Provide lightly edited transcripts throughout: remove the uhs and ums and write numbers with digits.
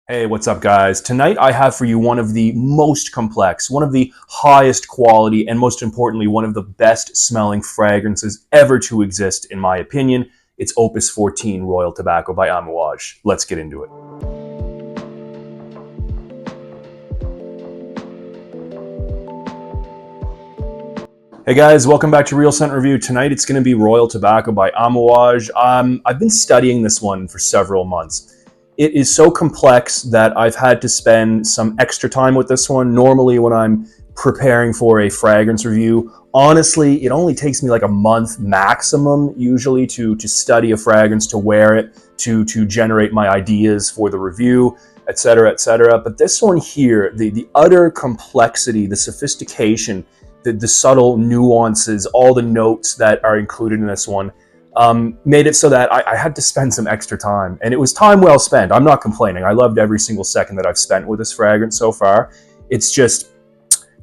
Hey, what's up, guys? Tonight I have for you one of the most complex, one of the highest quality, and most importantly, one of the best smelling fragrances ever to exist, in my opinion. It's Opus 14 Royal Tobacco by Amouage. Let's get into it. Hey guys, welcome back to Real Scent Review. Tonight it's going to be Royal Tobacco by Amouage. I've been studying this one for several months. It is so complex that I've had to spend some extra time with this one. Normally when I'm preparing for a fragrance review, honestly, it only takes me like a month maximum usually to study a fragrance, to wear it, to generate my ideas for the review, etc., etc. But this one here, the utter complexity, the sophistication, the subtle nuances, all the notes that are included in this one, made it so that I had to spend some extra time. And it was time well spent. I'm not complaining. I loved every single second that I've spent with this fragrance so far. It's just,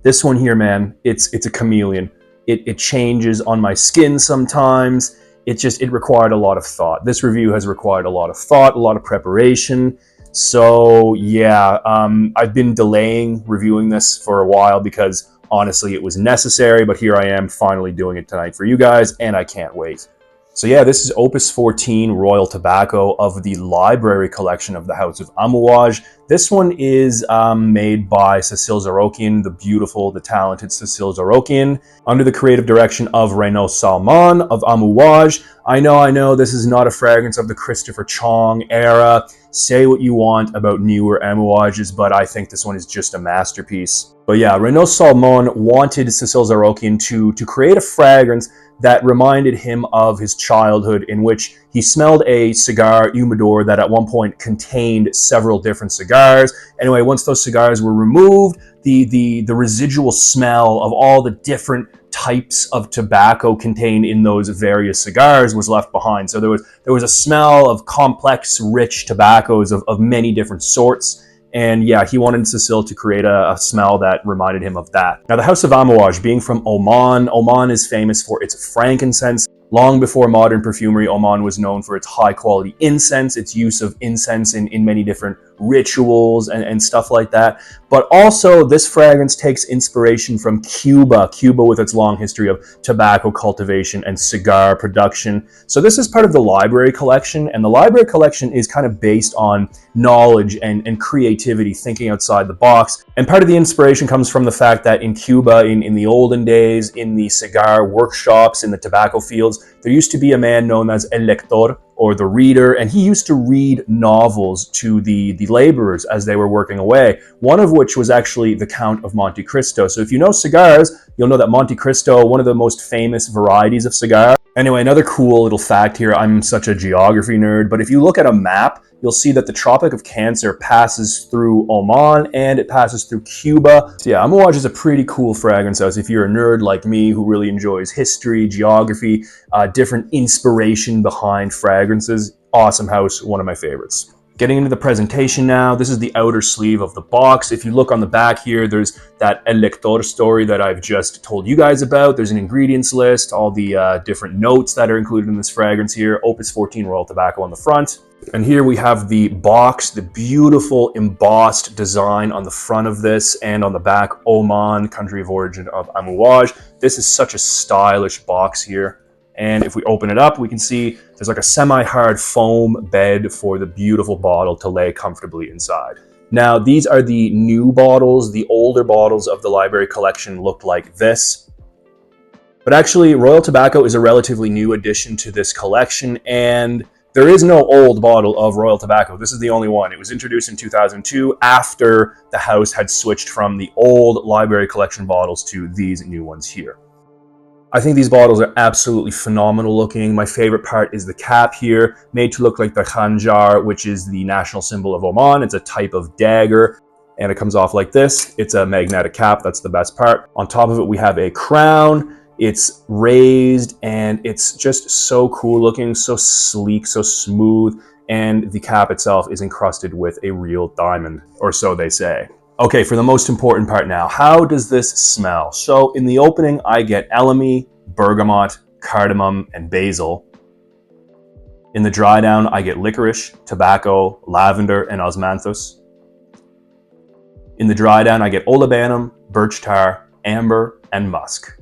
this one here, man, it's a chameleon. It changes on my skin sometimes. It required a lot of thought. This review has required a lot of thought, a lot of preparation. So yeah, I've been delaying reviewing this for a while because honestly, it was necessary, but here I am finally doing it tonight for you guys, and I can't wait. So yeah, this is Opus 14 Royal Tobacco of the library collection of the House of Amouage. This one is made by Cécile Zarokian, the beautiful, the talented Cécile Zarokian, under the creative direction of Renaud Salmon of Amouage. I know, this is not a fragrance of the Christopher Chong era. Say what you want about newer Amouages, but I think this one is just a masterpiece. But yeah, Renaud Salmon wanted Cécile Zarokian to create a fragrance that reminded him of his childhood, in which he smelled a cigar humidor that at one point contained several different cigars. Anyway, once those cigars were removed, the residual smell of all the different types of tobacco contained in those various cigars was left behind. So there was a smell of complex, rich tobaccos of many different sorts. And yeah, he wanted Cécile to create a smell that reminded him of that. Now, the House of Amouage, being from Oman is famous for its frankincense. Long before modern perfumery, Oman was known for its high-quality incense, its use of incense in many different rituals and stuff like that. But also, this fragrance takes inspiration from Cuba with its long history of tobacco cultivation and cigar production. So this is part of the library collection, and the library collection is kind of based on knowledge and creativity, thinking outside the box. And part of the inspiration comes from the fact that in Cuba, in the olden days, in the cigar workshops, in the tobacco fields, there used to be a man known as El Lector, or the reader, and he used to read novels to the laborers as they were working away, one of which was actually The Count of Monte Cristo. So if you know cigars, you'll know that Monte Cristo, one of the most famous varieties of cigar. Anyway, another cool little fact here, I'm such a geography nerd, but if you look at a map, you'll see that the Tropic of Cancer passes through Oman and it passes through Cuba. So yeah, Amouage is a pretty cool fragrance house. If you're a nerd like me who really enjoys history, geography, different inspiration behind fragrances, awesome house, one of my favorites. Getting into the presentation now, this is the outer sleeve of the box. If you look on the back here, there's that El Lector story that I've just told you guys about. There's an ingredients list, all the different notes that are included in this fragrance here, Opus 14 Royal Tobacco on the front. And here we have the box, the beautiful embossed design on the front of this, and on the back, Oman, country of origin of Amouage. This is such a stylish box here. And if we open it up, we can see there's like a semi-hard foam bed for the beautiful bottle to lay comfortably inside. Now, these are the new bottles. The older bottles of the library collection looked like this. But actually, Royal Tobacco is a relatively new addition to this collection, and there is no old bottle of Royal Tobacco. This is the only one. It was introduced in 2002 after the house had switched from the old library collection bottles to these new ones here. I think these bottles are absolutely phenomenal looking. My favorite part is the cap here, made to look like the khanjar, which is the national symbol of Oman. It's a type of dagger, and it comes off like this. It's a magnetic cap, that's the best part. On top of it, we have a crown. It's raised, and it's just so cool looking, so sleek, so smooth, and the cap itself is encrusted with a real diamond, or so they say. Okay, for the most important part now, how does this smell? So in the opening, I get elemi, bergamot, cardamom, and basil. In the dry down, I get licorice, tobacco, lavender, and osmanthus. In the dry down, I get olibanum, birch tar, amber, and musk.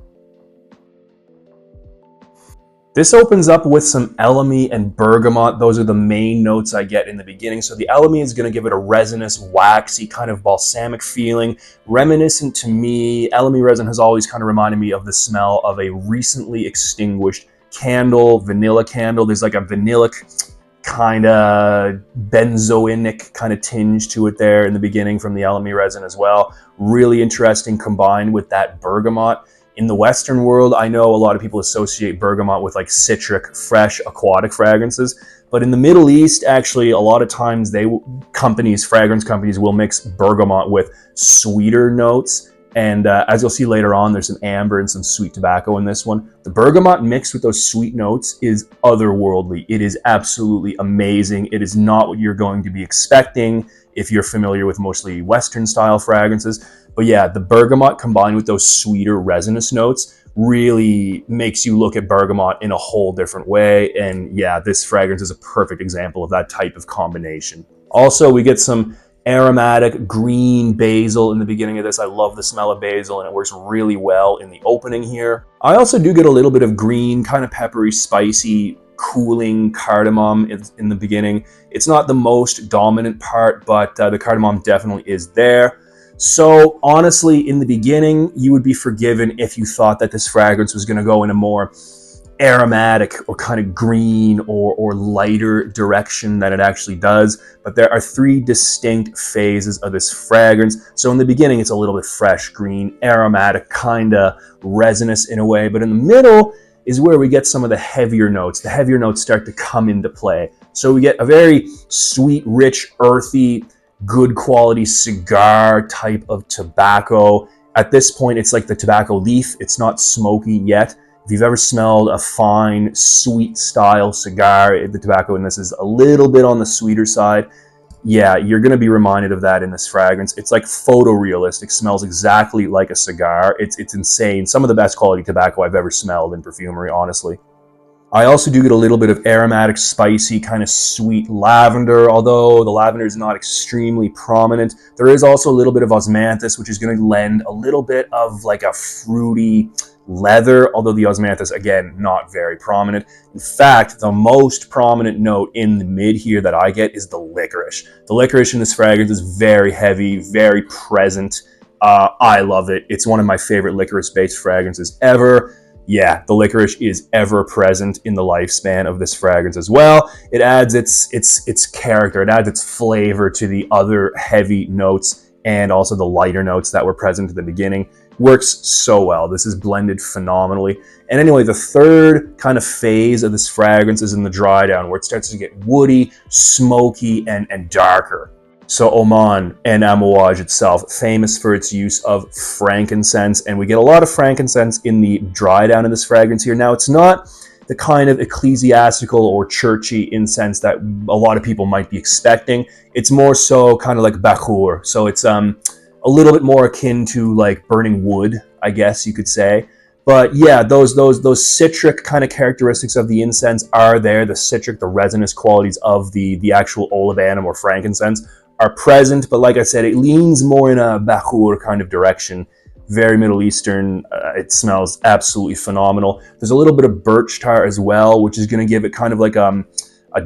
This opens up with some elemi and bergamot. Those are the main notes I get in the beginning. So the elemi is going to give it a resinous, waxy, kind of balsamic feeling. Reminiscent to me, elemi resin has always kind of reminded me of the smell of a recently extinguished candle, vanilla candle. There's like a vanillic kind of benzoinic kind of tinge to it there in the beginning from the elemi resin as well. Really interesting combined with that bergamot. In the Western world, I know a lot of people associate bergamot with like citric, fresh, aquatic fragrances. But in the Middle East, actually, a lot of times fragrance companies will mix bergamot with sweeter notes. And as you'll see later on, there's some amber and some sweet tobacco in this one. The bergamot mixed with those sweet notes is otherworldly. It is absolutely amazing. It is not what you're going to be expecting if you're familiar with mostly Western style fragrances. But yeah, the bergamot combined with those sweeter resinous notes really makes you look at bergamot in a whole different way. And yeah, this fragrance is a perfect example of that type of combination. Also, we get some aromatic green basil in the beginning of this. I love the smell of basil and it works really well in the opening here. I also do get a little bit of green, kind of peppery, spicy, cooling cardamom in the beginning. It's not the most dominant part, but the cardamom definitely is there. So honestly, in the beginning, you would be forgiven if you thought that this fragrance was going to go in a more aromatic or kind of green or lighter direction than it actually does. But there are three distinct phases of this fragrance. So in the beginning, it's a little bit fresh, green, aromatic, kind of resinous in a way. But in the middle is where we get some of the heavier notes. The heavier notes start to come into play. So we get a very sweet, rich, earthy, good quality cigar type of tobacco. At this point, it's like the tobacco leaf. It's not smoky yet. If you've ever smelled a fine, sweet style cigar, the tobacco in this is a little bit on the sweeter side. Yeah, you're going to be reminded of that in this fragrance. It's like photorealistic, smells exactly like a cigar. It's insane. Some of the best quality tobacco I've ever smelled in perfumery, honestly. I also do get a little bit of aromatic, spicy, kind of sweet lavender, although the lavender is not extremely prominent. There is also a little bit of osmanthus, which is going to lend a little bit of like a fruity leather, although the osmanthus, again, not very prominent. In fact, the most prominent note in the mid here that I get is the licorice. The licorice in this fragrance is very heavy, very present. I love it. It's one of my favorite licorice-based fragrances ever. Yeah, the licorice is ever present in the lifespan of this fragrance as well. It adds its character, it adds its flavor to the other heavy notes and also the lighter notes that were present at the beginning. Works so well. This is blended phenomenally. And anyway, the third kind of phase of this fragrance is in the dry down, where it starts to get woody, smoky, and darker. So Oman and Amouage itself, famous for its use of frankincense, and we get a lot of frankincense in the dry down in this fragrance here. Now, it's not the kind of ecclesiastical or churchy incense that a lot of people might be expecting. It's more so kind of like bakhur. So it's a little bit more akin to like burning wood, I guess you could say. But yeah, those citric kind of characteristics of the incense are there. The citric, the resinous qualities of the actual olibanum or frankincense are present, but like I said, it leans more in a bakhur kind of direction. Very Middle Eastern. It smells absolutely phenomenal. There's a little bit of birch tar as well, which is going to give it kind of like a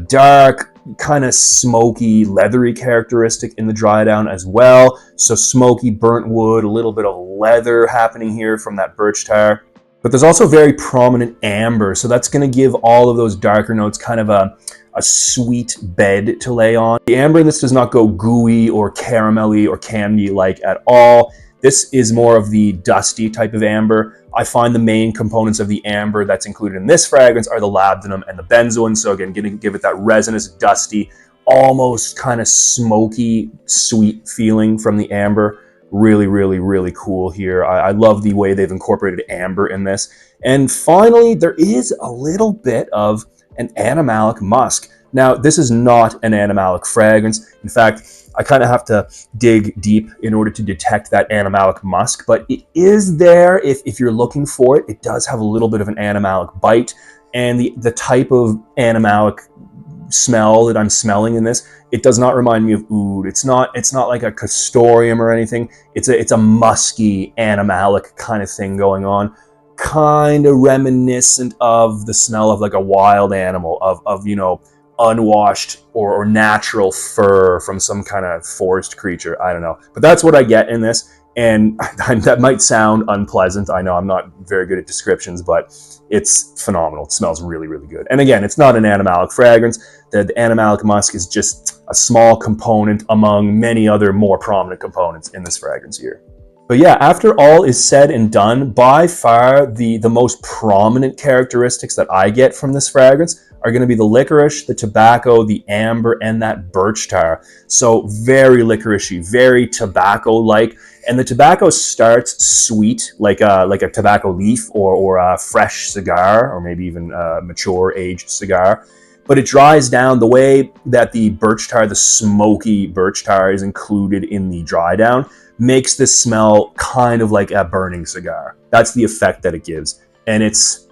dark, kind of smoky, leathery characteristic in the dry down as well. So smoky, burnt wood, a little bit of leather happening here from that birch tar. But there's also very prominent amber, so that's going to give all of those darker notes kind of a sweet bed to lay on. The amber in this does not go gooey or caramelly or candy-like at all. This is more of the dusty type of amber. I find the main components of the amber that's included in this fragrance are the labdanum and the benzoin. So again, going to give it that resinous, dusty, almost kind of smoky, sweet feeling from the amber. Really, really, really cool here. I love the way they've incorporated amber in this. And finally, there is a little bit of an animalic musk. Now, this is not an animalic fragrance. In fact, I kind of have to dig deep in order to detect that animalic musk, but it is there if you're looking for it. It does have a little bit of an animalic bite, and the type of animalic smell that I'm smelling in this, it does not remind me of oud. It's not like a castoreum or anything. It's a musky, animalic kind of thing going on, kind of reminiscent of the smell of like a wild animal, of you know, unwashed or natural fur from some kind of forest creature. I don't know, but that's what I get in this. And that might sound unpleasant. I know I'm not very good at descriptions, but it's phenomenal. It smells really, really good. And again, it's not an animalic fragrance. The animalic musk is just a small component among many other more prominent components in this fragrance here. But yeah, after all is said and done, by far the most prominent characteristics that I get from this fragrance are going to be the licorice, the tobacco, the amber, and that birch tar. So very licoricey, very tobacco-like. And the tobacco starts sweet, like a tobacco leaf or a fresh cigar, or maybe even a mature aged cigar. But it dries down the way that the birch tar, the smoky birch tar, is included in the dry down, makes this smell kind of like a burning cigar. That's the effect that it gives. And it's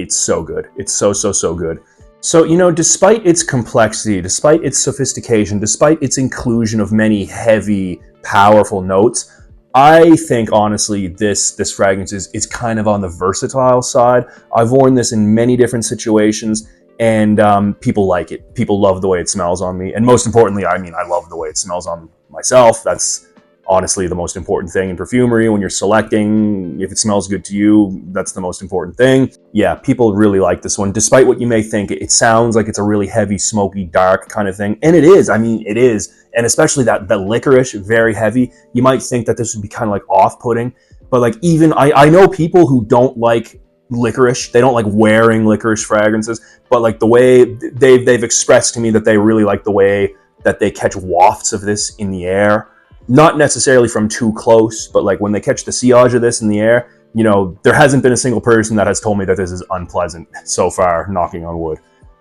so good. It's so good. So, you know, despite its complexity, despite its sophistication, despite its inclusion of many heavy, powerful notes, I think, honestly, this fragrance is kind of on the versatile side. I've worn this in many different situations, and people like it. People love the way it smells on me. And most importantly, I mean, I love the way it smells on myself. That's honestly the most important thing in perfumery. When you're selecting, if it smells good to you, that's the most important thing. Yeah, people really like this one. Despite what you may think, it sounds like it's a really heavy, smoky, dark kind of thing. And it is. I mean, it is. And especially that licorice, very heavy. You might think that this would be kind of like off-putting. But like, even, I know people who don't like licorice. They don't like wearing licorice fragrances. But like the way they've expressed to me that they really like the way that they catch wafts of this in the air. Not necessarily from too close, but like when they catch the sillage of this in the air, you know, there hasn't been a single person that has told me that this is unpleasant so far, knocking on wood.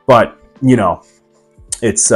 But, you know, it's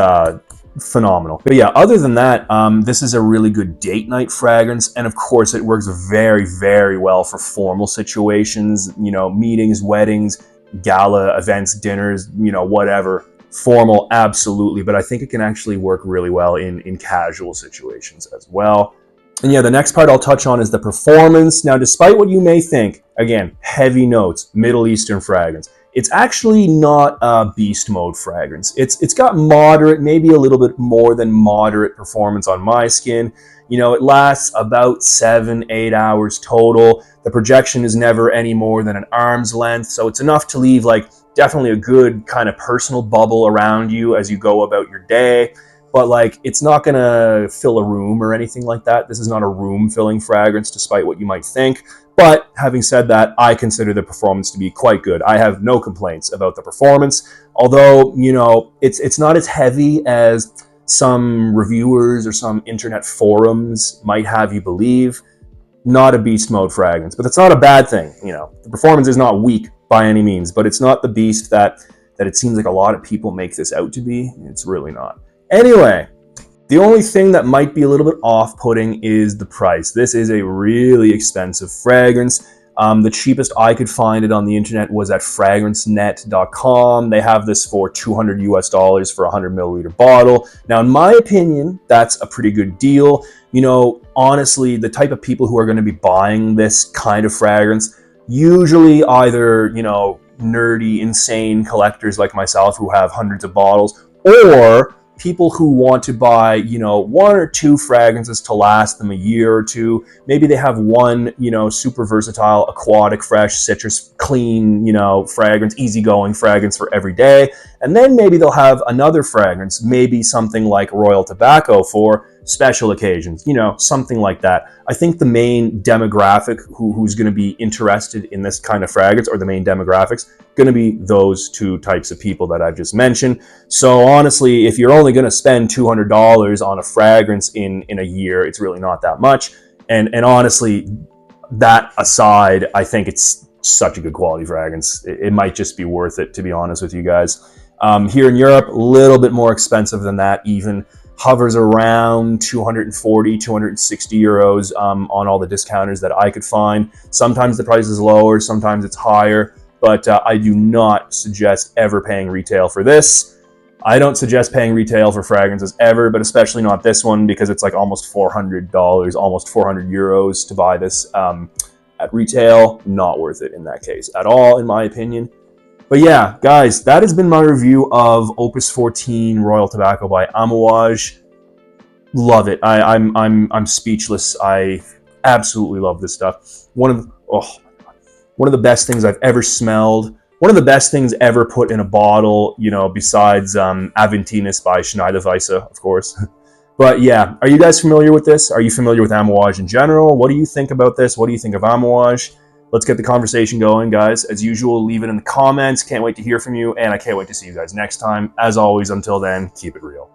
phenomenal. But yeah, other than that, this is a really good date night fragrance. And of course, it works very, very well for formal situations, you know, meetings, weddings, gala events, dinners, you know, whatever. Formal, absolutely, but I think it can actually work really well in casual situations as well. And yeah, the next part I'll touch on is the performance. Now, despite what you may think, again, heavy notes, Middle Eastern fragrance, it's actually not a beast mode fragrance. It's got moderate, maybe a little bit more than moderate performance on my skin. You know, it lasts about 7-8 hours total. The projection is never any more than an arm's length, so it's enough to leave like definitely a good kind of personal bubble around you as you go about your day. But like, it's not gonna fill a room or anything like that. This is not a room filling fragrance, despite what you might think. But having said that, I consider the performance to be quite good. I have no complaints about the performance, although, you know, it's not as heavy as some reviewers or some internet forums might have you believe. Not a beast mode fragrance, but that's not a bad thing. You know, the performance is not weak by any means, but it's not the beast that it seems like a lot of people make this out to be. It's really not. Anyway, the only thing that might be a little bit off-putting is the price. This is a really expensive fragrance. The cheapest I could find it on the internet was at fragrancenet.com. They have this for $200 US for a 100 milliliter bottle. Now, in my opinion, that's a pretty good deal. You know, honestly, the type of people who are going to be buying this kind of fragrance, usually either, you know, nerdy, insane collectors like myself who have hundreds of bottles, or people who want to buy, you know, 1 or 2 fragrances to last them a year or two. Maybe they have one, you know, super versatile, aquatic, fresh, citrus, clean, you know, fragrance, easygoing fragrance for every day. And then maybe they'll have another fragrance, maybe something like Royal Tobacco for special occasions, you know, something like that. I think the main demographic who's going to be interested in this kind of fragrance, or the main demographics, going to be those 2 types of people that I've just mentioned. So honestly, if you're only going to spend $200 on a fragrance in a year, it's really not that much. And honestly, that aside, I think it's such a good quality fragrance. It might just be worth it, to be honest with you guys. Here in Europe, a little bit more expensive than that even. Hovers around 240, 260 euros on all the discounters that I could find. Sometimes the price is lower, sometimes it's higher, but I do not suggest ever paying retail for this. I don't suggest paying retail for fragrances ever, but especially not this one because it's like almost $400, almost 400 euros to buy this at retail. Not worth it in that case at all, in my opinion. But yeah, guys, that has been my review of Opus 14 Royal Tobacco by Amouage. Love it. I'm speechless. I absolutely love this stuff. One of the best things I've ever smelled. One of the best things ever put in a bottle, you know, besides Aventinus by Schneiderweisse, of course. But yeah, are you guys familiar with this? Are you familiar with Amouage in general? What do you think about this? What do you think of Amouage? Let's get the conversation going, guys. As usual, leave it in the comments. Can't wait to hear from you, and I can't wait to see you guys next time. As always, until then, keep it real.